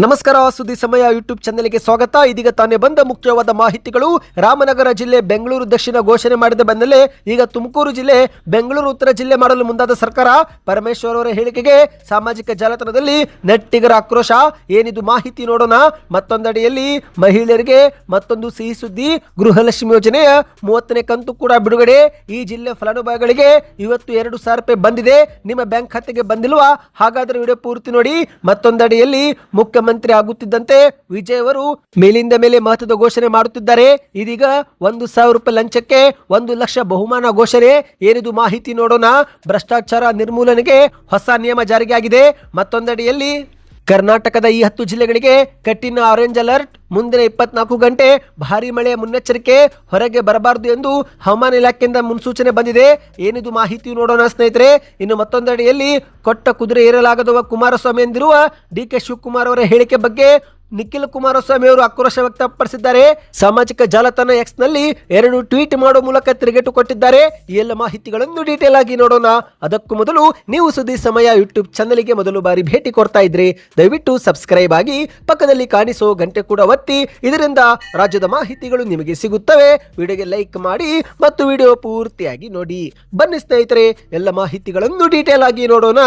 ನಮಸ್ಕಾರ, ಸುದ್ದಿ ಸಮಯ ಯೂಟ್ಯೂಬ್ ಚಾನೆಲ್ಗೆ ಸ್ವಾಗತ. ಇದೀಗ ತಾನೇ ಬಂದ ಮುಖ್ಯವಾದ ಮಾಹಿತಿಗಳು. ರಾಮನಗರ ಜಿಲ್ಲೆ ಬೆಂಗಳೂರು ದಕ್ಷಿಣ ಘೋಷಣೆ ಮಾಡಿದ ಬೆನ್ನಲ್ಲೇ ಈಗ ತುಮಕೂರು ಜಿಲ್ಲೆ ಬೆಂಗಳೂರು ಉತ್ತರ ಜಿಲ್ಲೆ ಮಾಡಲು ಮುಂದಾದ ಸರ್ಕಾರ. ಪರಮೇಶ್ವರ್ ಅವರ ಹೇಳಿಕೆಗೆ ಸಾಮಾಜಿಕ ಜಾಲತಾಣದಲ್ಲಿ ನೆಟ್ಟಿಗರ ಆಕ್ರೋಶ. ಏನಿದು ಮಾಹಿತಿ ನೋಡೋಣ. ಮತ್ತೊಂದಡಿಯಲ್ಲಿ ಮಹಿಳೆಯರಿಗೆ ಮತ್ತೊಂದು ಸಿಹಿ ಸುದ್ದಿ. ಗೃಹಲಕ್ಷ್ಮಿ ಯೋಜನೆಯ 30ನೇ ಕಂತು ಕೂಡ ಬಿಡುಗಡೆ. ಈ ಜಿಲ್ಲೆ ಫಲಾನುಭವಿಗಳಿಗೆ ಇವತ್ತು 2,000 ರೂಪಾಯಿ ಬಂದಿದೆ. ನಿಮ್ಮ ಬ್ಯಾಂಕ್ ಖಾತೆಗೆ ಬಂದಿಲ್ವಾ? ಹಾಗಾದ್ರೆ ವಿಡಿಯೋ ಪೂರ್ತಿ ನೋಡಿ. ಮತ್ತೊಂದಡಿಯಲ್ಲಿ ಮುಖ್ಯಮಂತ್ರಿ ಆಗುತ್ತಿದ್ದಂತೆ ವಿಜಯ್ ಅವರು ಮೇಲಿಂದ ಮೇಲೆ ಮಹತ್ವದ ಘೋಷಣೆ ಮಾಡುತ್ತಿದ್ದಾರೆ. ಇದೀಗ 1,000 ರೂಪಾಯಿ ಲಂಚಕ್ಕೆ 1 ಲಕ್ಷ ಬಹುಮಾನ ಘೋಷಣೆ. ಏನಿದು ಮಾಹಿತಿ ನೋಡೋಣ. ಭ್ರಷ್ಟಾಚಾರ ನಿರ್ಮೂಲನೆಗೆ ಹೊಸ ನಿಯಮ ಜಾರಿಗೆ ಆಗಿದೆ. ಮತ್ತೊಂದಡಿಯಲ್ಲಿ ಕರ್ನಾಟಕದ ಈ 10 ಜಿಲ್ಲೆಗಳಿಗೆ ಕಠಿಣ ಆರೆಂಜ್ ಅಲರ್ಟ್. ಮುಂದಿನ 24 ಗಂಟೆ ಭಾರಿ ಮಳೆಯ ಮುನ್ನೆಚ್ಚರಿಕೆ. ಹೊರಗೆ ಬರಬಾರದು ಎಂದು ಹವಾಮಾನ ಇಲಾಖೆಯಿಂದ ಮುನ್ಸೂಚನೆ ಬಂದಿದೆ. ಏನಿದು ಮಾಹಿತಿ ನೋಡೋಣ ಸ್ನೇಹಿತರೆ. ಇನ್ನು ಮತ್ತೊಂದೆಡೆಯಲ್ಲಿ ಕೊಟ್ಟ ಕುದುರೆ ಏರಲಾಗದವ ಕುಮಾರಸ್ವಾಮಿ ಎಂದಿರುವ ಡಿ.ಕೆ. ಶಿವಕುಮಾರ್ ಅವರ ಹೇಳಿಕೆ ಬಗ್ಗೆ ನಿಖಿಲ್ ಕುಮಾರಸ್ವಾಮಿ ಅವರು ಆಕ್ರೋಶ ವ್ಯಕ್ತಪಡಿಸಿದ್ದಾರೆ. ಸಾಮಾಜಿಕ ಜಾಲತಾಣ ಎಕ್ಸ್ ನಲ್ಲಿ 2 ಟ್ವೀಟ್ ಮಾಡುವ ಮೂಲಕ ತಿರುಗೇಟು ಕೊಟ್ಟಿದ್ದಾರೆ. ಈ ಎಲ್ಲ ಮಾಹಿತಿಗಳನ್ನು ಡೀಟೇಲ್ ಆಗಿ ನೋಡೋಣ. ಅದಕ್ಕೂ ಮೊದಲು ನೀವು ಸುದ್ದಿ ಸಮಯ ಯೂಟ್ಯೂಬ್ ಚಾನೆಲ್ಗೆ ಮೊದಲು ಬಾರಿ ಭೇಟಿ ಕೊಡ್ತಾ ಇದ್ರೆ ದಯವಿಟ್ಟು ಸಬ್ಸ್ಕ್ರೈಬ್ ಆಗಿ ಪಕ್ಕದಲ್ಲಿ ಕಾಣಿಸೋ ಗಂಟೆ ಕೂಡ ಒತ್ತಿ. ಇದರಿಂದ ರಾಜ್ಯದ ಮಾಹಿತಿಗಳು ನಿಮಗೆ ಸಿಗುತ್ತವೆ. ವಿಡಿಯೋಗೆ ಲೈಕ್ ಮಾಡಿ ಮತ್ತು ವಿಡಿಯೋ ಪೂರ್ತಿಯಾಗಿ ನೋಡಿ. ಬನ್ನಿ ಸ್ನೇಹಿತರೆ, ಎಲ್ಲ ಮಾಹಿತಿಗಳನ್ನು ಡೀಟೇಲ್ ಆಗಿ ನೋಡೋಣ.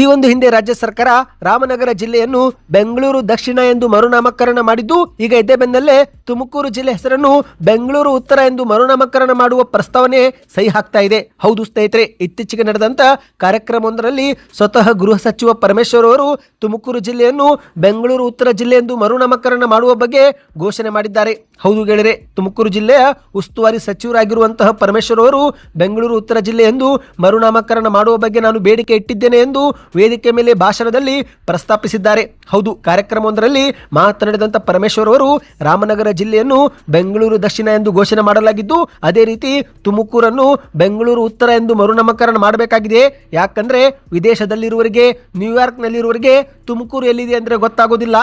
ಈ ಒಂದು ಹಿಂದೆ ರಾಜ್ಯ ಸರ್ಕಾರ ರಾಮನಗರ ಜಿಲ್ಲೆಯನ್ನು ಬೆಂಗಳೂರು ದಕ್ಷಿಣ ಎಂದು ಮರುನಾಮಕರಣ ಮಾಡಿದ್ದು, ಈಗ ಇದೇ ಬೆನ್ನಲ್ಲೇ ತುಮಕೂರು ಜಿಲ್ಲೆ ಹೆಸರನ್ನು ಬೆಂಗಳೂರು ಉತ್ತರ ಎಂದು ಮರುನಾಮಕರಣ ಮಾಡುವ ಪ್ರಸ್ತಾವನೆ ಸಹಿ ಹಾಕ್ತಾ ಇದೆ. ಹೌದು ಸ್ನೇಹಿತರೆ, ಇತ್ತೀಚೆಗೆ ನಡೆದಂತ ಕಾರ್ಯಕ್ರಮವೊಂದರಲ್ಲಿ ಸ್ವತಃ ಗೃಹ ಸಚಿವ ಪರಮೇಶ್ವರ್ ಅವರು ತುಮಕೂರು ಜಿಲ್ಲೆಯನ್ನು ಬೆಂಗಳೂರು ಉತ್ತರ ಜಿಲ್ಲೆ ಎಂದು ಮರುನಾಮಕರಣ ಮಾಡುವ ಬಗ್ಗೆ ಘೋಷಣೆ ಮಾಡಿದ್ದಾರೆ. ಹೌದು ಗೆಳೆಯರೆ, ತುಮಕೂರು ಜಿಲ್ಲೆಯ ಉಸ್ತುವಾರಿ ಸಚಿವರಾಗಿರುವಂತಹ ಪರಮೇಶ್ವರ್ ಅವರು ಬೆಂಗಳೂರು ಉತ್ತರ ಜಿಲ್ಲೆ ಎಂದು ಮರುನಾಮಕರಣ ಮಾಡುವ ಬಗ್ಗೆ ನಾನು ಬೇಡಿಕೆ ಇಟ್ಟಿದ್ದೇನೆ ಎಂದು ವೇದಿಕೆ ಮೇಲೆ ಭಾಷಣದಲ್ಲಿ ಪ್ರಸ್ತಾಪಿಸಿದ್ದಾರೆ. ಹೌದು, ಕಾರ್ಯಕ್ರಮವೊಂದರಲ್ಲಿ ಮಾತನಾಡಿದಂತ ಪರಮೇಶ್ವರ್ ಅವರು ರಾಮನಗರ ಜಿಲ್ಲೆಯನ್ನು ಬೆಂಗಳೂರು ದಕ್ಷಿಣ ಎಂದು ಘೋಷಣೆ ಮಾಡಲಾಗಿದ್ದು, ಅದೇ ರೀತಿ ತುಮಕೂರನ್ನು ಬೆಂಗಳೂರು ಉತ್ತರ ಎಂದು ಮರುನಾಮಕರಣ ಮಾಡಬೇಕಾಗಿದೆ. ಯಾಕಂದ್ರೆ ವಿದೇಶದಲ್ಲಿರುವವರಿಗೆ, ನ್ಯೂಯಾರ್ಕ್ ನಲ್ಲಿರುವವರಿಗೆ ತುಮಕೂರು ಎಲ್ಲಿದೆ ಅಂದ್ರೆ ಗೊತ್ತಾಗೋದಿಲ್ಲ.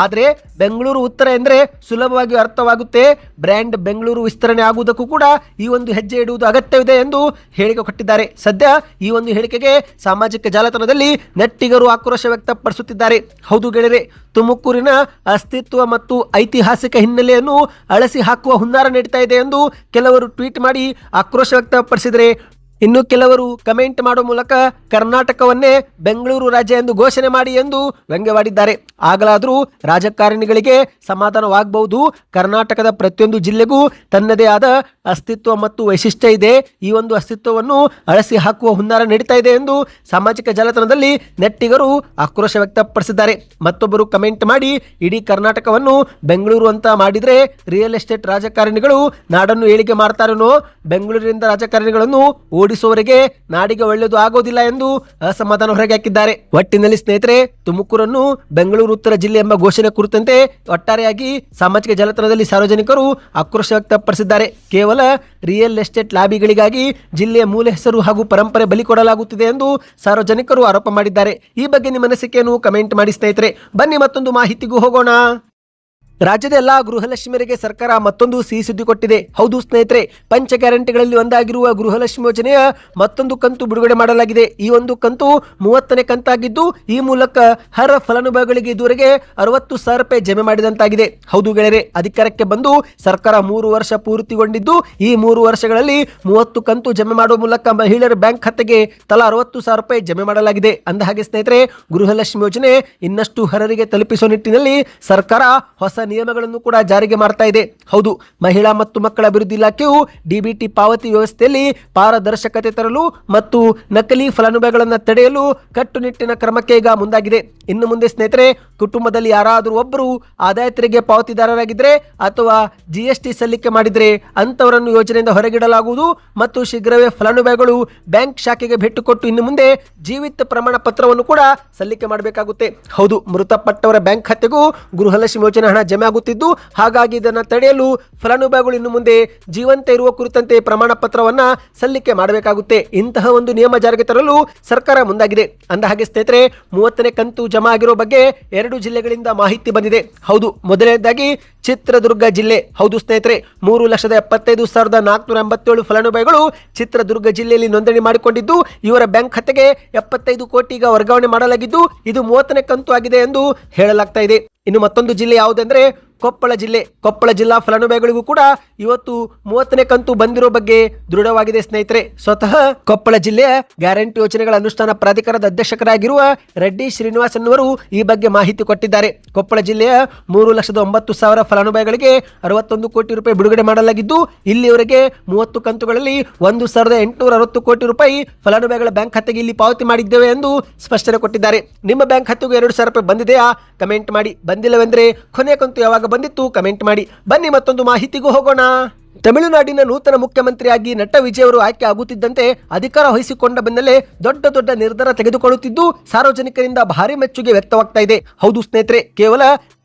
ಆದರೆ ಬೆಂಗಳೂರು ಉತ್ತರ ಎಂದರೆ ಸುಲಭವಾಗಿ ಅರ್ಥವಾಗುತ್ತೆ. ಬ್ರ್ಯಾಂಡ್ ಬೆಂಗಳೂರು ವಿಸ್ತರಣೆ ಆಗುವುದಕ್ಕೂ ಕೂಡ ಈ ಒಂದು ಹೆಜ್ಜೆ ಇಡುವುದು ಅಗತ್ಯವಿದೆ ಎಂದು ಹೇಳಿಕೆ ಕೊಟ್ಟಿದ್ದಾರೆ. ಸದ್ಯ ಈ ಒಂದು ಹೇಳಿಕೆಗೆ ಸಾಮಾಜಿಕ ಜಾಲತಾಣದಲ್ಲಿ ನೆಟ್ಟಿಗರು ಆಕ್ರೋಶ ವ್ಯಕ್ತಪಡಿಸುತ್ತಿದ್ದಾರೆ. ಹೌದು ಗೆಳೆಯರೆ, ತುಮಕೂರಿನ ಅಸ್ತಿತ್ವ ಮತ್ತು ಐತಿಹಾಸಿಕ ಹಿನ್ನೆಲೆಯನ್ನು ಅಳಸಿ ಹಾಕುವ ಹುನ್ನಾರ ನಡೀತಾ ಇದೆ ಎಂದು ಕೆಲವರು ಟ್ವೀಟ್ ಮಾಡಿ ಆಕ್ರೋಶ ವ್ಯಕ್ತಪಡಿಸಿದರೆ, ಇನ್ನು ಕೆಲವರು ಕಮೆಂಟ್ ಮಾಡುವ ಮೂಲಕ ಕರ್ನಾಟಕವನ್ನೇ ಬೆಂಗಳೂರು ರಾಜ್ಯ ಎಂದು ಘೋಷಣೆ ಮಾಡಿ ಎಂದು ವ್ಯಂಗ್ಯವಾಡಿದ್ದಾರೆ. ಆಗಲಾದರೂ ರಾಜಕಾರಣಿಗಳಿಗೆ ಸಮಾಧಾನವಾಗಬಹುದು. ಕರ್ನಾಟಕದ ಪ್ರತಿಯೊಂದು ಜಿಲ್ಲೆಗೂ ತನ್ನದೇ ಆದ ಅಸ್ತಿತ್ವ ಮತ್ತು ವೈಶಿಷ್ಟ್ಯ ಇದೆ. ಈ ಒಂದು ಅಸ್ತಿತ್ವವನ್ನು ಅಳಸಿ ಹಾಕುವ ಹುನ್ನಾರ ನಡೀತಾ ಇದೆ ಎಂದು ಸಾಮಾಜಿಕ ಜಾಲತಾಣದಲ್ಲಿ ನೆಟ್ಟಿಗರು ಆಕ್ರೋಶ ವ್ಯಕ್ತಪಡಿಸಿದ್ದಾರೆ. ಮತ್ತೊಬ್ಬರು ಕಮೆಂಟ್ ಮಾಡಿ, ಇಡೀ ಕರ್ನಾಟಕವನ್ನು ಬೆಂಗಳೂರು ಅಂತ ಮಾಡಿದ್ರೆ ರಿಯಲ್ ಎಸ್ಟೇಟ್ ರಾಜಕಾರಣಿಗಳು ನಾಡನ್ನು ಏಳಿಗೆ ಮಾಡ್ತಾರೇನೋ, ಬೆಂಗಳೂರಿನಿಂದ ರಾಜಕಾರಣಿಗಳನ್ನು ಓಡಿಸುವವರೆಗೆ ನಾಡಿಗೆ ಒಳ್ಳೆಯದು ಆಗೋದಿಲ್ಲ ಎಂದು ಅಸಮಾಧಾನ ಹೊರಗೆ ಹಾಕಿದ್ದಾರೆ. ಒಟ್ಟಿನಲ್ಲಿ ಸ್ನೇಹಿತರೆ, ತುಮಕೂರನ್ನು ಬೆಂಗಳೂರು ಉತ್ತರ ಜಿಲ್ಲೆ ಎಂಬ ಘೋಷಣೆ ಕುರಿತಂತೆ ಒಟ್ಟಾರೆಯಾಗಿ ಸಾಮಾಜಿಕ ಜಾಲತಾಣದಲ್ಲಿ ಸಾರ್ವಜನಿಕರು ಆಕ್ರೋಶ ವ್ಯಕ್ತಪಡಿಸಿದ್ದಾರೆ. ಕೇವಲ ರಿಯಲ್ ಎಸ್ಟೇಟ್ ಲಾಬಿಗಳಿಗಾಗಿ ಜಿಲ್ಲೆಯ ಮೂಲ ಹೆಸರು ಹಾಗೂ ಪರಂಪರೆ ಬಲಿ ಕೊಡಲಾಗುತ್ತಿದೆ ಎಂದು ಸಾರ್ವಜನಿಕರು ಆರೋಪ ಮಾಡಿದ್ದಾರೆ. ಈ ಬಗ್ಗೆ ನಿಮ್ಮ ಅನಿಸಿಕೆಯನ್ನು ಕಮೆಂಟ್ ಮಾಡಿ ಸ್ನೇಹಿತರೆ. ಬನ್ನಿ ಮತ್ತೊಂದು ಮಾಹಿತಿಗೂ ಹೋಗೋಣ. ರಾಜ್ಯದ ಎಲ್ಲಾ ಗೃಹಲಕ್ಷ್ಮಿಯರಿಗೆ ಸರ್ಕಾರ ಮತ್ತೊಂದು ಸಿಹಿ ಸುದ್ದಿ ಕೊಟ್ಟಿದೆ. ಹೌದು ಸ್ನೇಹಿತರೆ, ಪಂಚ ಗ್ಯಾರಂಟಿಗಳಲ್ಲಿ ಒಂದಾಗಿರುವ ಗೃಹಲಕ್ಷ್ಮಿ ಯೋಜನೆಯ ಮತ್ತೊಂದು ಕಂತು ಬಿಡುಗಡೆ ಮಾಡಲಾಗಿದೆ. ಈ ಒಂದು ಕಂತು 30ನೇ ಕಂತಾಗಿದ್ದು, ಈ ಮೂಲಕ ಹರ ಫಲಾನುಭವಿಗಳಿಗೆ ಇದುವರೆಗೆ 60,000 ರೂಪಾಯಿ ಜಮೆ ಮಾಡಿದಂತಾಗಿದೆ. ಹೌದು ಗೆಳೆಯರೆ, ಅಧಿಕಾರಕ್ಕೆ ಬಂದು ಸರ್ಕಾರ 3 ವರ್ಷ ಪೂರ್ತಿಗೊಂಡಿದ್ದು, ಈ 3 ವರ್ಷಗಳಲ್ಲಿ 30 ಕಂತು ಜಮೆ ಮಾಡುವ ಮೂಲಕ ಮಹಿಳೆಯರ ಬ್ಯಾಂಕ್ ಖಾತೆಗೆ ತಲಾ 60,000 ರೂಪಾಯಿ ಜಮೆ ಮಾಡಲಾಗಿದೆ. ಅಂದಹಾಗೆ ಸ್ನೇಹಿತರೆ, ಗೃಹಲಕ್ಷ್ಮಿ ಯೋಜನೆ ಇನ್ನಷ್ಟು ಹರರಿಗೆ ತಲುಪಿಸುವ ನಿಟ್ಟಿನಲ್ಲಿ ಸರ್ಕಾರ ಹೊಸ ನಿಯಮಗಳನ್ನು ಕೂಡ ಜಾರಿಗೆ ಮಾಡ್ತಾ ಇದೆ. ಹೌದು, ಮಹಿಳಾ ಮತ್ತು ಮಕ್ಕಳ ಅಭಿವೃದ್ಧಿ ಇಲಾಖೆಯು ಡಿಬಿಟಿ ಪಾವತಿ ವ್ಯವಸ್ಥೆಯಲ್ಲಿ ಪಾರದರ್ಶಕತೆ ತರಲು ಮತ್ತು ನಕಲಿ ಫಲಾನುಭವಿಗಳನ್ನು ತಡೆಯಲು ಕಟ್ಟುನಿಟ್ಟಿನ ಕ್ರಮಕ್ಕೆ ಈಗ ಮುಂದಾಗಿದೆ. ಇನ್ನು ಮುಂದೆ ಸ್ನೇಹಿತರೆ, ಕುಟುಂಬದಲ್ಲಿ ಯಾರಾದರೂ ಒಬ್ಬರು ಆದಾಯ ತೆರಿಗೆ ಪಾವತಿದಾರರಾಗಿದ್ದರೆ ಅಥವಾ GST ಸಲ್ಲಿಕೆ ಮಾಡಿದರೆ ಅಂತವರನ್ನು ಯೋಜನೆಯಿಂದ ಹೊರಗಿಡಲಾಗುವುದು ಮತ್ತು ಶೀಘ್ರವೇ ಫಲಾನುಭವಿಗಳು ಬ್ಯಾಂಕ್ ಶಾಖೆಗೆ ಭೇಟಿ ಕೊಟ್ಟು ಇನ್ನು ಮುಂದೆ ಜೀವಿತ ಪ್ರಮಾಣ ಪತ್ರವನ್ನು ಕೂಡ ಸಲ್ಲಿಕೆ ಮಾಡಬೇಕಾಗುತ್ತೆ. ಹೌದು, ಮೃತಪಟ್ಟವರ ಬ್ಯಾಂಕ್ ಖಾತೆಗೂ ಗೃಹಲಕ್ಷ್ಮಿ ಯೋಜನೆ ಹಣ ಜಮೆ ಆಗುತ್ತಿದ್ದು, ಹಾಗಾಗಿ ಇದನ್ನು ತಡೆಯಲು ಫಲಾನುಭವಿಗಳು ಇನ್ನು ಮುಂದೆ ಜೀವಂತ ಇರುವ ಕುರಿತಂತೆ ಪ್ರಮಾಣ ಪತ್ರವನ್ನ ಸಲ್ಲಿಕೆ ಮಾಡಬೇಕಾಗುತ್ತೆ. ಇಂತಹ ಒಂದು ನಿಯಮ ಜಾರಿಗೆ ತರಲು ಸರ್ಕಾರ ಮುಂದಾಗಿದೆ. ಅಂದಹಾಗೆ ಸ್ನೇಹಿತರೆ, 30ನೇ ಕಂತು ಜಮಾ ಆಗಿರೋ ಬಗ್ಗೆ 2 ಜಿಲ್ಲೆಗಳಿಂದ ಮಾಹಿತಿ ಬಂದಿದೆ. ಹೌದು, ಮೊದಲನೇದಾಗಿ ಚಿತ್ರದುರ್ಗ ಜಿಲ್ಲೆ. ಹೌದು ಸ್ನೇಹಿತರೆ, 3,75,487 ಫಲಾನುಭವಿಗಳು ಚಿತ್ರದುರ್ಗ ಜಿಲ್ಲೆಯಲ್ಲಿ ನೋಂದಣಿ ಮಾಡಿಕೊಂಡಿದ್ದು ಇವರ ಬ್ಯಾಂಕ್ ಖಾತೆಗೆ 75 ಕೋಟಿ ಈಗ ವರ್ಗಾವಣೆ ಮಾಡಲಾಗಿದ್ದು ಇದು 30ನೇ ಕಂತು ಆಗಿದೆ ಎಂದು ಹೇಳಲಾಗ್ತಾ ಇದೆ. ಇನ್ನು ಮತ್ತೊಂದು ಜಿಲ್ಲೆ ಯಾವುದೆಂದ್ರೆ ಕೊಪ್ಪಳ ಜಿಲ್ಲೆ. ಕೊಪ್ಪಳ ಜಿಲ್ಲಾ ಫಲಾನುಭವಿಗಳಿಗೂ ಕೂಡ ಇವತ್ತು 30ನೇ ಕಂತು ಬಂದಿರೋ ಬಗ್ಗೆ ದೃಢವಾಗಿದೆ ಸ್ನೇಹಿತರೆ. ಸ್ವತಃ ಕೊಪ್ಪಳ ಜಿಲ್ಲೆಯ ಗ್ಯಾರಂಟಿ ಯೋಜನೆಗಳ ಅನುಷ್ಠಾನ ಪ್ರಾಧಿಕಾರದ ಅಧ್ಯಕ್ಷರಾಗಿರುವ ರೆಡ್ಡಿ ಶ್ರೀನಿವಾಸ್ ಅನ್ನುವರು ಈ ಬಗ್ಗೆ ಮಾಹಿತಿ ಕೊಟ್ಟಿದ್ದಾರೆ. ಕೊಪ್ಪಳ ಜಿಲ್ಲೆಯ 3,09,000 ಫಲಾನುಭವಿಗಳಿಗೆ 61 ಕೋಟಿ ರೂಪಾಯಿ ಬಿಡುಗಡೆ ಮಾಡಲಾಗಿದ್ದು ಇಲ್ಲಿಯವರೆಗೆ 30 ಕಂತುಗಳಲ್ಲಿ 1,860 ಕೋಟಿ ರೂಪಾಯಿ ಫಲಾನುಭವಿಗಳ ಬ್ಯಾಂಕ್ ಖಾತೆಗೆ ಇಲ್ಲಿ ಪಾವತಿ ಮಾಡಿದ್ದೇವೆ ಎಂದು ಸ್ಪಷ್ಟನೆ ಕೊಟ್ಟಿದ್ದಾರೆ. ನಿಮ್ಮ ಬ್ಯಾಂಕ್ ಖಾತೆಗೂ 2,000 ರೂಪಾಯಿ ಬಂದಿದೆಯಾ? ಕಮೆಂಟ್ ಮಾಡಿ. ಬಂದಿಲ್ಲವೆಂದ್ರೆ ಕೊನೆ ಕಂತು ಯಾವಾಗ ಬಂದಿತ್ತು ಕಮೆಂಟ್ ಮಾಡಿ. ಬನ್ನಿ ಮತ್ತೊಂದು ಮಾಹಿತಿಗೂ ಹೋಗೋಣ. ತಮಿಳುನಾಡಿನ ನೂತನ ಮುಖ್ಯಮಂತ್ರಿಯಾಗಿ ನಟ ವಿಜಯ್ ಅವರು ಆಯ್ಕೆ ಆಗುತ್ತಿದ್ದಂತೆ ಅಧಿಕಾರ ವಹಿಸಿಕೊಂಡ ಬೆನ್ನಲ್ಲೇ ದೊಡ್ಡ ನಿರ್ಧಾರ ತೆಗೆದುಕೊಳ್ಳುತ್ತಿದ್ದು ಸಾರ್ವಜನಿಕರಿಂದ ಭಾರಿ ಮೆಚ್ಚುಗೆ ವ್ಯಕ್ತವಾಗ್ತಾ ಇದೆ. ಹೌದು ಸ್ನೇಹಿತರೆ, ಕೇವಲ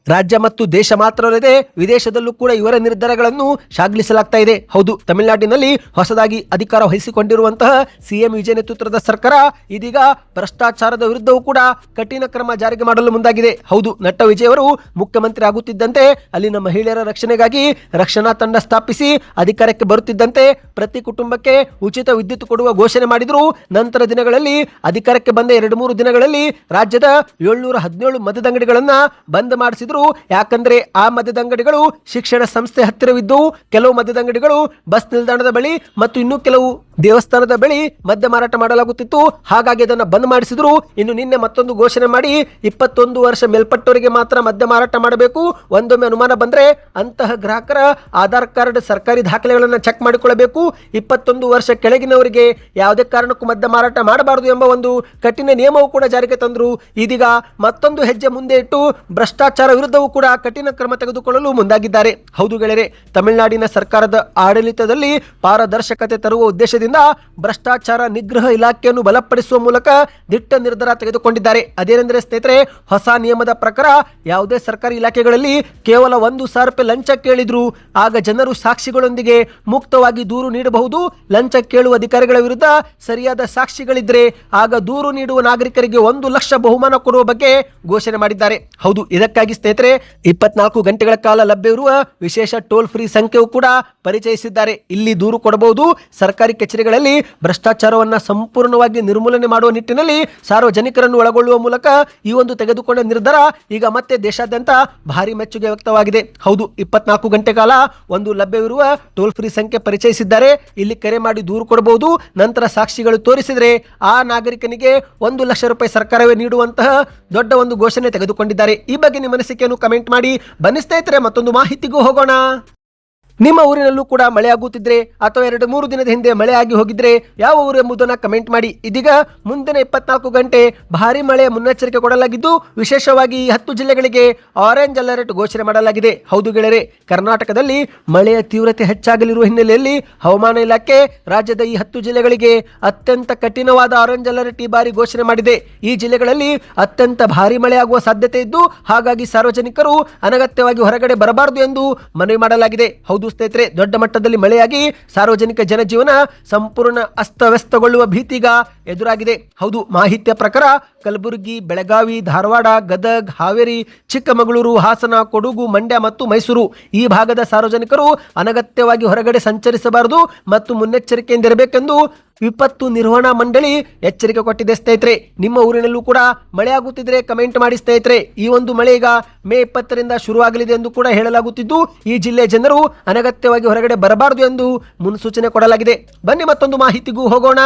ರಾಜ್ಯ ಮತ್ತು ದೇಶ ಮಾತ್ರವಲ್ಲದೆ ವಿದೇಶದಲ್ಲೂ ಕೂಡ ಇವರ ನಿರ್ಧಾರಗಳನ್ನು ಶ್ಲಾಘಿಸಲಾಗ್ತಾ ಇದೆ. ಹೌದು, ತಮಿಳುನಾಡಿನಲ್ಲಿ ಹೊಸದಾಗಿ ಅಧಿಕಾರ ವಹಿಸಿಕೊಂಡಿರುವಂತಹ ಸಿಎಂ ವಿಜಯ್ ನೇತೃತ್ವದ ಸರ್ಕಾರ ಇದೀಗ ಭ್ರಷ್ಟಾಚಾರದ ವಿರುದ್ಧವೂ ಕೂಡ ಕಠಿಣ ಕ್ರಮ ಜಾರಿಗೆ ಮಾಡಲು ಮುಂದಾಗಿದೆ. ಹೌದು, ನಟ ವಿಜಯ್ ಅವರು ಮುಖ್ಯಮಂತ್ರಿ ಆಗುತ್ತಿದ್ದಂತೆ ಅಲ್ಲಿನ ಮಹಿಳೆಯರ ರಕ್ಷಣೆಗಾಗಿ ರಕ್ಷಣಾ ತಂಡ ಸ್ಥಾಪಿಸಿ ಅಧಿಕಾರಕ್ಕೆ ಬರುತ್ತಿದ್ದಂತೆ ಪ್ರತಿ ಕುಟುಂಬಕ್ಕೆ ಉಚಿತ ವಿದ್ಯುತ್ ಕೊಡುವ ಘೋಷಣೆ ಮಾಡಿದ್ರು. ನಂತರ ದಿನಗಳಲ್ಲಿ ಅಧಿಕಾರಕ್ಕೆ ಬಂದ 2-3 ದಿನಗಳಲ್ಲಿ ರಾಜ್ಯದ 717 ಮದ್ಯದಂಗಡಿಗಳನ್ನ ಬಂದ್ ಮಾಡಿಸಿದ್ರು. ಯಾಕಂದ್ರೆ ಆ ಮದ್ಯದಂಗಡಿಗಳು ಶಿಕ್ಷಣ ಸಂಸ್ಥೆ ಹತ್ತಿರವಿದ್ದು, ಕೆಲವು ಮದ್ಯದಂಗಡಿಗಳು ಬಸ್ ನಿಲ್ದಾಣದ ಬಳಿ ಮತ್ತು ಇನ್ನು ಕೆಲವು ದೇವಸ್ಥಾನದ ಬಳಿ ಮದ್ಯ ಮಾರಾಟ ಮಾಡಲಾಗುತ್ತಿತ್ತು. ಹಾಗಾಗಿ ಅದನ್ನು ಬಂದ್ ಮಾಡಿಸಿದ್ರು. ಇನ್ನು ನಿನ್ನೆ ಮತ್ತೊಂದು ಘೋಷಣೆ ಮಾಡಿ 21 ವರ್ಷ ಮೇಲ್ಪಟ್ಟವರಿಗೆ ಮಾತ್ರ ಮದ್ಯ ಮಾರಾಟ ಮಾಡಬೇಕು. ಒಂದೊಮ್ಮೆ ಅನುಮಾನ ಬಂದ್ರೆ ಅಂತಹ ಗ್ರಾಹಕರ ಆಧಾರ್ ಕಾರ್ಡ್, ಸರ್ಕಾರಿ ದಾಖಲೆಗಳನ್ನು ಚೆಕ್ ಮಾಡಿಕೊಳ್ಳಬೇಕು. 21 ವರ್ಷ ಕೆಳಗಿನವರಿಗೆ ಯಾವುದೇ ಕಾರಣಕ್ಕೂ ಮದ್ಯ ಮಾರಾಟ ಮಾಡಬಾರದು ಎಂಬ ಒಂದು ಕಠಿಣ ನಿಯಮವು ಕೂಡ ಜಾರಿಗೆ ತಂದ್ರು. ಇದೀಗ ಮತ್ತೊಂದು ಹೆಜ್ಜೆ ಮುಂದೆ ಇಟ್ಟು ಭ್ರಷ್ಟಾಚಾರ ವಿರುದ್ಧವೂ ಕೂಡ ಕಠಿಣ ಕ್ರಮ ತೆಗೆದುಕೊಳ್ಳಲು ಮುಂದಾಗಿದ್ದಾರೆ. ಹೌದು ಗೆಳೆಯರೆ, ತಮಿಳುನಾಡಿನ ಸರ್ಕಾರದ ಆಡಳಿತದಲ್ಲಿ ಪಾರದರ್ಶಕತೆ ತರುವ ಉದ್ದೇಶದಿಂದ ಭ್ರಷ್ಟಾಚಾರ ನಿಗ್ರಹ ಇಲಾಖೆಯನ್ನು ಬಲಪಡಿಸುವ ಮೂಲಕ ದಿಟ್ಟ ನಿರ್ಧಾರ ತೆಗೆದುಕೊಂಡಿದ್ದಾರೆ. ಅದೇನೆಂದರೆ ಸ್ನೇಹಿತರೆ, ಹೊಸ ನಿಯಮದ ಪ್ರಕಾರ ಯಾವುದೇ ಸರ್ಕಾರಿ ಇಲಾಖೆಗಳಲ್ಲಿ ಕೇವಲ 1,000 ರೂಪಾಯಿ ಲಂಚ ಕೇಳಿದ್ರು ಆಗ ಜನರು ಸಾಕ್ಷಿಗಳೊಂದಿಗೆ ಮುಕ್ತವಾಗಿ ದೂರು ನೀಡಬಹುದು. ಲಂಚ ಕೇಳುವ ಅಧಿಕಾರಿಗಳ ವಿರುದ್ಧ ಸರಿಯಾದ ಸಾಕ್ಷಿಗಳಿದ್ರೆ ಆಗ ದೂರು ನೀಡುವ ನಾಗರಿಕರಿಗೆ 1 ಲಕ್ಷ ಬಹುಮಾನ ಕೊಡುವ ಬಗ್ಗೆ ಘೋಷಣೆ ಮಾಡಿದ್ದಾರೆ. ಹೌದು, ಇದಕ್ಕಾಗಿ ಸ್ನೇಹಿತರೆ 24 ಗಂಟೆಗಳ ಕಾಲ ಲಭ್ಯವಿರುವ ವಿಶೇಷ ಟೋಲ್ ಫ್ರೀ ಸಂಖ್ಯೆಯೂ ಕೂಡ ಪರಿಚಯಿಸಿದ್ದಾರೆ. ಇಲ್ಲಿ ದೂರು ಕೊಡಬಹುದು. ಸರ್ಕಾರಿ ಕಚೇರಿಗಳಲ್ಲಿ ಭ್ರಷ್ಟಾಚಾರವನ್ನ ಸಂಪೂರ್ಣವಾಗಿ ನಿರ್ಮೂಲನೆ ಮಾಡುವ ನಿಟ್ಟಿನಲ್ಲಿ ಸಾರ್ವಜನಿಕರನ್ನು ಒಳಗೊಳ್ಳುವ ಮೂಲಕ ಈ ಒಂದು ತೆಗೆದುಕೊಂಡ ನಿರ್ಧಾರ ಈಗ ಮತ್ತೆ ದೇಶಾದ್ಯಂತ ಭಾರಿ ಮೆಚ್ಚುಗೆ ವ್ಯಕ್ತವಾಗಿದೆ. ಹೌದು, 24 ಗಂಟೆ ಕಾಲ ಒಂದು ಲಭ್ಯವಿರುವ ಟೋಲ್ ಫ್ರೀ ಸಂಖ್ಯೆ ಪರಿಚಯಿಸಿದ್ದಾರೆ. ಇಲ್ಲಿ ಕರೆ ಮಾಡಿ ದೂರು ಕೊಡಬಹುದು. ನಂತರ ಸಾಕ್ಷಿಗಳು ತೋರಿಸಿದರೆ ಆ ನಾಗರಿಕನಿಗೆ 1 ಲಕ್ಷ ರೂಪಾಯಿ ಸರ್ಕಾರವೇ ನೀಡುವಂತಹ ದೊಡ್ಡ ಒಂದು ಘೋಷಣೆ ತೆಗೆದುಕೊಂಡಿದ್ದಾರೆ. ಈ ಬಗ್ಗೆ ನಿಮ್ಮ ಅನಿಸಿಕೆಯನ್ನು ಕಮೆಂಟ್ ಮಾಡಿ. ಬನ್ನಿ ಸ್ನೇಹಿತರೆ, ಮತ್ತೊಂದು ಮಾಹಿತಿಗೂ ಹೋಗೋಣ. ನಿಮ್ಮ ಊರಿನಲ್ಲೂ ಕೂಡ ಮಳೆ ಆಗುತ್ತಿದ್ರೆ ಅಥವಾ 2-3 ದಿನದ ಹಿಂದೆ ಮಳೆ ಆಗಿ ಹೋಗಿದ್ರೆ ಯಾವ ಊರು ಎಂಬುದನ್ನು ಕಮೆಂಟ್ ಮಾಡಿ. ಇದೀಗ ಮುಂದಿನ 24 ಗಂಟೆ ಭಾರಿ ಮಳೆ ಮುನ್ನೆಚ್ಚರಿಕೆ ಕೊಡಲಾಗಿದ್ದು ವಿಶೇಷವಾಗಿ 10 ಜಿಲ್ಲೆಗಳಿಗೆ ಆರೆಂಜ್ ಅಲರ್ಟ್ ಘೋಷಣೆ ಮಾಡಲಾಗಿದೆ. ಹೌದು ಗೆಳೆಯರೆ, ಕರ್ನಾಟಕದಲ್ಲಿ ಮಳೆಯ ತೀವ್ರತೆ ಹೆಚ್ಚಾಗಲಿರುವ ಹಿನ್ನೆಲೆಯಲ್ಲಿ ಹವಾಮಾನ ಇಲಾಖೆ ರಾಜ್ಯದ ಈ 10 ಜಿಲ್ಲೆಗಳಿಗೆ ಅತ್ಯಂತ ಕಠಿಣವಾದ ಆರೆಂಜ್ ಅಲರ್ಟ್ ಈ ಬಾರಿ ಘೋಷಣೆ ಮಾಡಿದೆ. ಈ ಜಿಲ್ಲೆಗಳಲ್ಲಿ ಅತ್ಯಂತ ಭಾರಿ ಮಳೆ ಆಗುವ ಸಾಧ್ಯತೆ ಇದ್ದು ಹಾಗಾಗಿ ಸಾರ್ವಜನಿಕರು ಅನಗತ್ಯವಾಗಿ ಹೊರಗಡೆ ಬರಬಾರದು ಎಂದು ಮನವಿ ಮಾಡಲಾಗಿದೆ. ಹೌದು ಸ್ನೇಹಿತರೆ, ದೊಡ್ಡ ಮಟ್ಟದಲ್ಲಿ ಮಳೆಯಾಗಿ ಸಾರ್ವಜನಿಕ ಜನಜೀವನ ಸಂಪೂರ್ಣ ಅಸ್ತವ್ಯಸ್ತಗೊಳ್ಳುವ ಭೀತಿಗ ಎದುರಾಗಿದೆ. ಹೌದು, ಮಾಹಿತಿಯ ಪ್ರಕಾರ ಕಲಬುರಗಿ, ಬೆಳಗಾವಿ, ಧಾರವಾಡ, ಗದಗ್, ಹಾವೇರಿ, ಚಿಕ್ಕಮಗಳೂರು, ಹಾಸನ, ಕೊಡಗು, ಮಂಡ್ಯ ಮತ್ತು ಮೈಸೂರು ಈ ಭಾಗದ ಸಾರ್ವಜನಿಕರು ಅನಗತ್ಯವಾಗಿ ಹೊರಗಡೆ ಸಂಚರಿಸಬಾರದು ಮತ್ತು ಮುನ್ನೆಚ್ಚರಿಕೆಯಿಂದ ಇರಬೇಕೆಂದು ವಿಪತ್ತು ನಿರ್ವಹಣಾ ಮಂಡಳಿ ಎಚ್ಚರಿಕೆ ಕೊಟ್ಟಿದೆ. ಸ್ನೇಹಿತರೆ, ನಿಮ್ಮ ಊರಿನಲ್ಲೂ ಕೂಡ ಮಳೆ ಆಗುತ್ತಿದ್ರೆ ಕಮೆಂಟ್ ಮಾಡಿ ಸ್ನೇಹಿತರೆ. ಈ ಒಂದು ಮಳೆ ಈಗ ಮೇ 20ರಿಂದ ಶುರುವಾಗಲಿದೆ ಎಂದು ಕೂಡ ಹೇಳಲಾಗುತ್ತಿದ್ದು ಈ ಜಿಲ್ಲೆಯ ಜನರು ಅನಗತ್ಯವಾಗಿ ಹೊರಗಡೆ ಬರಬಾರದು ಎಂದು ಮುನ್ಸೂಚನೆ ಕೊಡಲಾಗಿದೆ. ಬನ್ನಿ ಮತ್ತೊಂದು ಮಾಹಿತಿಗೂ ಹೋಗೋಣ.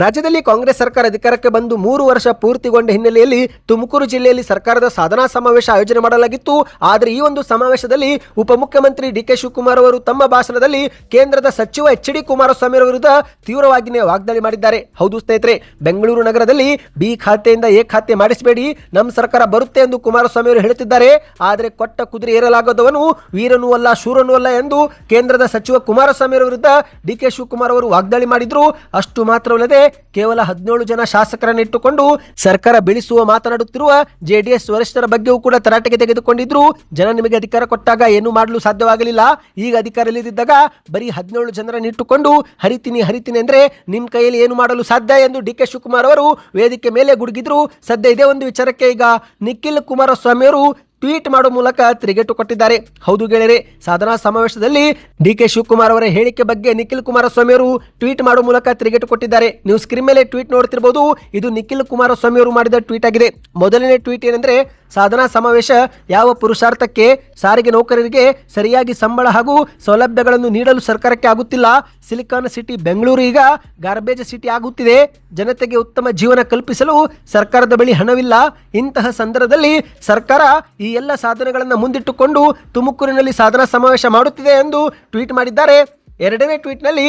ರಾಜ್ಯದಲ್ಲಿ ಕಾಂಗ್ರೆಸ್ ಸರ್ಕಾರ ಅಧಿಕಾರಕ್ಕೆ ಬಂದು 3 ವರ್ಷ ಪೂರ್ತಿಗೊಂಡ ಹಿನ್ನೆಲೆಯಲ್ಲಿ ತುಮಕೂರು ಜಿಲ್ಲೆಯಲ್ಲಿ ಸರ್ಕಾರದ ಸಾಧನಾ ಸಮಾವೇಶ ಆಯೋಜನೆ ಮಾಡಲಾಗಿತ್ತು. ಆದರೆ ಈ ಒಂದು ಸಮಾವೇಶದಲ್ಲಿ ಉಪಮುಖ್ಯಮಂತ್ರಿ ಡಿ ಕೆ ಶಿವಕುಮಾರ್ ಅವರು ತಮ್ಮ ಭಾಷಣದಲ್ಲಿ ಕೇಂದ್ರದ ಸಚಿವ ಎಚ್.ಡಿ. ಕುಮಾರಸ್ವಾಮಿ ಅವರ ವಿರುದ್ಧ ತೀವ್ರವಾಗಿ ವಾಗ್ದಾಳಿ ಮಾಡಿದ್ದಾರೆ. ಹೌದು ಸ್ನೇಹಿತರೆ, ಬೆಂಗಳೂರು ನಗರದಲ್ಲಿ ಬಿ ಖಾತೆಯಿಂದ ಎ ಖಾತೆ ಮಾಡಿಸಬೇಡಿ, ನಮ್ಮ ಸರ್ಕಾರ ಬರುತ್ತೆ ಎಂದು ಕುಮಾರಸ್ವಾಮಿ ಅವರು ಹೇಳುತ್ತಿದ್ದಾರೆ. ಆದರೆ ಕೊಟ್ಟ ಕುದುರೆ ಏರಲಾಗದವನು ವೀರನೂ ಅಲ್ಲ ಶೂರನೂ ಅಲ್ಲ ಎಂದು ಕೇಂದ್ರದ ಸಚಿವ ಕುಮಾರಸ್ವಾಮಿ ಅವರ ವಿರುದ್ಧ ಡಿ ಕೆ ಶಿವಕುಮಾರ್ ಅವರು ವಾಗ್ದಾಳಿ ಮಾಡಿದ್ರು. ಅಷ್ಟು ಮಾತ್ರವಲ್ಲದೆ ಕೇವಲ 17 ಜನ ಶಾಸಕರನ್ನು ಇಟ್ಟುಕೊಂಡು ಸರ್ಕಾರ ಬೆಳೆಸುವ ಮಾತನಾಡುತ್ತಿರುವ ಜೆಡಿಎಸ್ ವರಿಷ್ಠರ ಬಗ್ಗೆಯೂ ಕೂಡ ತರಾಟೆಗೆ ತೆಗೆದುಕೊಂಡಿದ್ರು. ಜನ ನಿಮಗೆ ಅಧಿಕಾರ ಕೊಟ್ಟಾಗ ಏನು ಮಾಡಲು ಸಾಧ್ಯವಾಗಲಿಲ್ಲ, ಈಗ ಅಧಿಕಾರದಲ್ಲಿದ್ದಾಗ ಬರೀ 17 ಜನರನ್ನು ಇಟ್ಟುಕೊಂಡು ಹರಿತೀನಿ ಅಂದ್ರೆ ನಿಮ್ಮ ಕೈಯಲ್ಲಿ ಏನು ಮಾಡಲು ಸಾಧ್ಯ ಎಂದು ಡಿ ಕೆ ಶಿವಕುಮಾರ್ ಅವರು ವೇದಿಕೆ ಮೇಲೆ ಗುಡುಗಿದ್ರು. ಸದ್ಯ ಇದೇ ಒಂದು ವಿಚಾರಕ್ಕೆ ಈಗ ನಿಖಿಲ್ ಕುಮಾರಸ್ವಾಮಿ ಅವರು ಟ್ವೀಟ್ ಮಾಡುವ ಮೂಲಕ ತಿರುಗೇಟು ಕೊಟ್ಟಿದ್ದಾರೆ. ಹೌದು ಗೆಳೆಯರೆ, ಸಾಧನಾ ಸಮಾವೇಶದಲ್ಲಿ ಡಿ ಕೆ ಶಿವಕುಮಾರ್ ಅವರ ಹೇಳಿಕೆ ಬಗ್ಗೆ ನಿಖಿಲ್ ಕುಮಾರಸ್ವಾಮಿ ಅವರು ಟ್ವೀಟ್ ಮಾಡುವ ಮೂಲಕ ತಿರುಗೇಟು ಕೊಟ್ಟಿದ್ದಾರೆ. ನೀವು ಸ್ಕ್ರೀನ್ ಮೇಲೆ ಟ್ವೀಟ್ ನೋಡ್ತಿರಬಹುದು. ಇದು ನಿಖಿಲ್ ಕುಮಾರಸ್ವಾಮಿ ಅವರು ಮಾಡಿದ ಟ್ವೀಟ್ ಆಗಿದೆ. ಮೊದಲನೇ ಟ್ವೀಟ್ ಏನಂದ್ರೆ, ಸಾಧನಾ ಸಮಾವೇಶ ಯಾವ ಪುರುಷಾರ್ಥಕ್ಕೆ ಸಾರಿಗೆ ನೌಕರರಿಗೆ ಸರಿಯಾಗಿ ಸಂಬಳ ಹಾಗೂ ಸೌಲಭ್ಯಗಳನ್ನು ನೀಡಲು ಸರ್ಕಾರಕ್ಕೆ ಆಗುತ್ತಿಲ್ಲ. ಸಿಲಿಕಾನ್ ಸಿಟಿ ಬೆಂಗಳೂರು ಈಗ ಗಾರ್ಬೇಜ್ ಸಿಟಿ ಆಗುತ್ತಿದೆ. ಜನತೆಗೆ ಉತ್ತಮ ಜೀವನ ಕಲ್ಪಿಸಲು ಸರ್ಕಾರದ ಬಳಿ ಹಣವಿಲ್ಲ. ಇಂತಹ ಸಂದರ್ಭದಲ್ಲಿ ಸರ್ಕಾರ ಈ ಎಲ್ಲ ಸಾಧನೆಗಳನ್ನು ಮುಂದಿಟ್ಟುಕೊಂಡು ತುಮಕೂರಿನಲ್ಲಿ ಸಾಧನಾ ಸಮಾವೇಶ ಮಾಡುತ್ತಿದೆ ಎಂದು ಟ್ವೀಟ್ ಮಾಡಿದ್ದಾರೆ. ಎರಡನೇ ಟ್ವೀಟ್ನಲ್ಲಿ,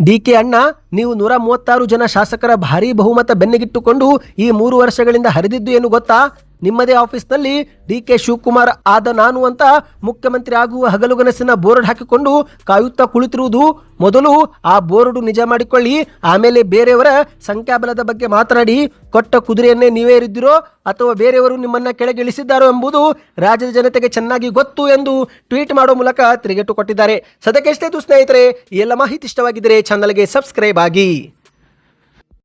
ಡಿ.ಕೆ. ಅಣ್ಣ, ನೀವು 136 ಜನ ಶಾಸಕರ ಭಾರೀ ಬಹುಮತ ಬೆನ್ನಿಗಿಟ್ಟುಕೊಂಡು ಈ 3 ವರ್ಷಗಳಿಂದ ಹರಿದಿದ್ದು ಏನು ಗೊತ್ತಾ? ನಿಮ್ಮದೇ ಆಫೀಸ್ನಲ್ಲಿ ಡಿ.ಕೆ. ಶಿವಕುಮಾರ್ ಆದ ನಾನು ಅಂತ ಮುಖ್ಯಮಂತ್ರಿ ಆಗುವ ಹಗಲುಗನಸಿನ ಬೋರ್ಡ್ ಹಾಕಿಕೊಂಡು ಕಾಯುತ್ತಾ ಕುಳಿತಿರುವುದು. ಮೊದಲು ಆ ಬೋರ್ಡ್ ನಿಜ ಮಾಡಿಕೊಳ್ಳಿ, ಆಮೇಲೆ ಬೇರೆಯವರ ಸಂಖ್ಯಾಬಲದ ಬಗ್ಗೆ ಮಾತನಾಡಿ. ಕೊಟ್ಟ ಕುದುರೆಯನ್ನೇ ನೀವೇ ಇರಿದ್ದೀರೋ ಅಥವಾ ಬೇರೆಯವರು ನಿಮ್ಮನ್ನ ಕೆಳಗಿಳಿಸಿದ್ದಾರೋ ಎಂಬುದು ರಾಜ್ಯದ ಜನತೆಗೆ ಚೆನ್ನಾಗಿ ಗೊತ್ತು ಎಂದು ಟ್ವೀಟ್ ಮಾಡುವ ಮೂಲಕ ತಿರುಗೇಟು ಕೊಟ್ಟಿದ್ದಾರೆ. ಸದ್ಯಕ್ಕೆ ಎಷ್ಟೇ ಸ್ನೇಹಿತರೆ, ಈ ಎಲ್ಲ ಮಾಹಿತಿ ಇಷ್ಟವಾಗಿದ್ದರೆ ಚಾನಲ್ಗೆ ಸಬ್ಸ್ಕ್ರೈಬ್ ಆಗಿ.